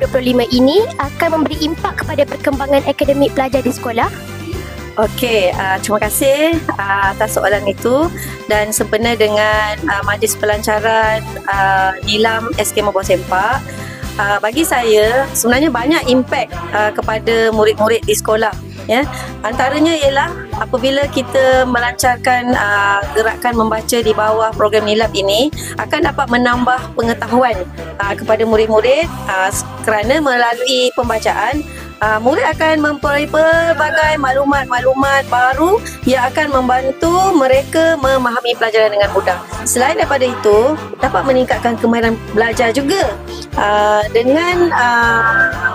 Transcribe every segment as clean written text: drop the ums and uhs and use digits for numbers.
2025 ini akan memberi impak kepada perkembangan akademik pelajar di sekolah? Okey, terima kasih atas soalan itu, dan sempena dengan Majlis Pelancaran Nilam SK Mabawang Sempak, bagi saya sebenarnya banyak impak kepada murid-murid di sekolah. Ya, antaranya ialah apabila kita melancarkan gerakan membaca di bawah program Nilam ini akan dapat menambah pengetahuan kepada murid-murid, kerana melalui pembacaan murid akan memperoleh pelbagai maklumat-maklumat baru yang akan membantu mereka memahami pelajaran dengan mudah. Selain daripada itu, dapat meningkatkan kemahiran belajar juga. Dengan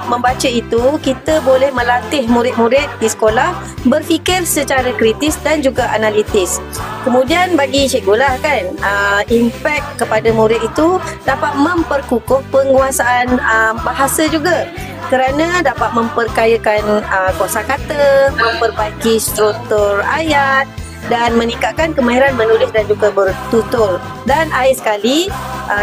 membaca itu, kita boleh melatih murid-murid di sekolah berfikir secara kritis dan juga analitis. Kemudian bagi cikgu lah kan, impak kepada murid itu dapat memperkukuh penguasaan bahasa juga, kerana dapat memperkayakan kosakata, memperbaiki struktur ayat dan meningkatkan kemahiran menulis dan juga bertutur. Dan akhir sekali,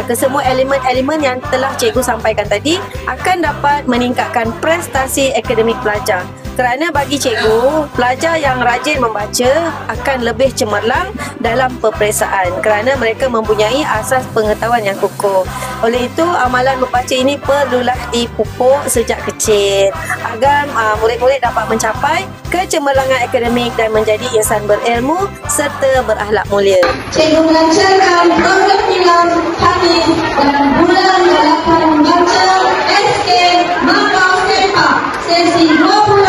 kesemua elemen-elemen yang telah cikgu sampaikan tadi akan dapat meningkatkan prestasi akademik pelajar. Kerana bagi cikgu, pelajar yang rajin membaca akan lebih cemerlang dalam peperiksaan kerana mereka mempunyai asas pengetahuan yang kukuh. Oleh itu, amalan membaca ini perlulah dipupuk sejak kecil agar murid-murid dapat mencapai kecemerlangan akademik dan menjadi insan berilmu serta berakhlak mulia. Cikgu melancarkan program Nilam hari dalam bulan gerakan membaca SK Mabawang Sempak sesi 2025.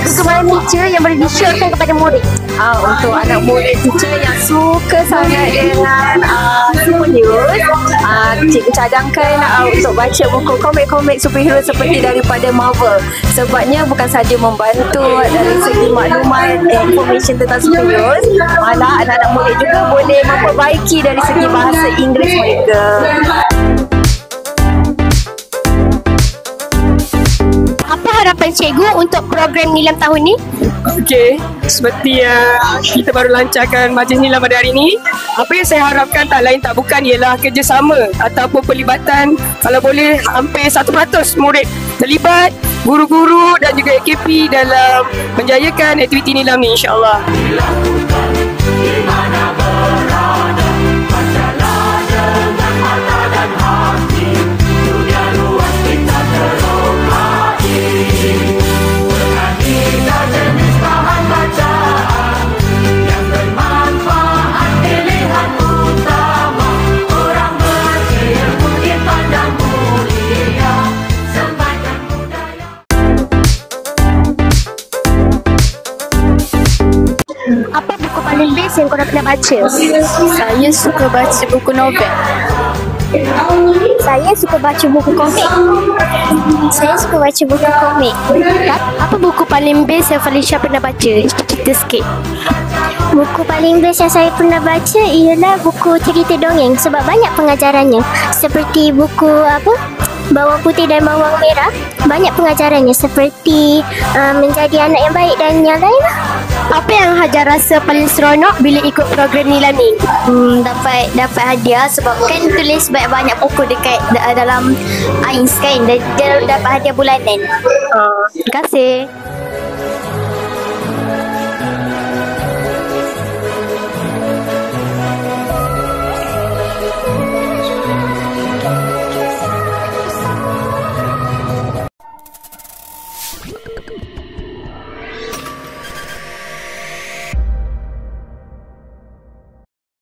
Kegemaran teacher yang boleh di-sharekan kepada murid? Untuk anak murid teacher yang suka sangat dengan superheroes, cikgu cadangkan untuk baca buku komik-komik superhero seperti daripada Marvel. Sebabnya bukan sahaja membantu dari segi maklumat information tentang superheroes, malah anak-anak murid juga boleh memperbaiki dari segi bahasa Inggeris mereka. Harapan cikgu untuk program Nilam tahun ni? Okey, seperti kita baru lancarkan Majlis Nilam pada hari ini, apa yang saya harapkan tak lain tak bukan ialah kerjasama ataupun pelibatan, kalau boleh hampir 100% murid terlibat, guru-guru dan juga AKP dalam menjayakan aktiviti Nilam ni, insyaAllah. Apa buku paling best yang korang pernah baca? Saya suka baca buku novel. Saya suka baca buku komik. Saya suka baca buku komik. Apa buku paling best yang Felicia pernah baca? Cerita sikit. Buku paling best yang saya pernah baca ialah buku cerita dongeng sebab banyak pengajarannya. Seperti buku Bawang Putih dan Bawang Merah, banyak pengajarannya seperti menjadi anak yang baik dan yang lain lah. Apa yang Hajar rasa paling seronok bila ikut program Nilam ni? Dapat hadiah sebab kan tulis banyak buku dekat dalam AINS kan, dan dia dapat hadiah bulanan. Terima kasih. Thank you.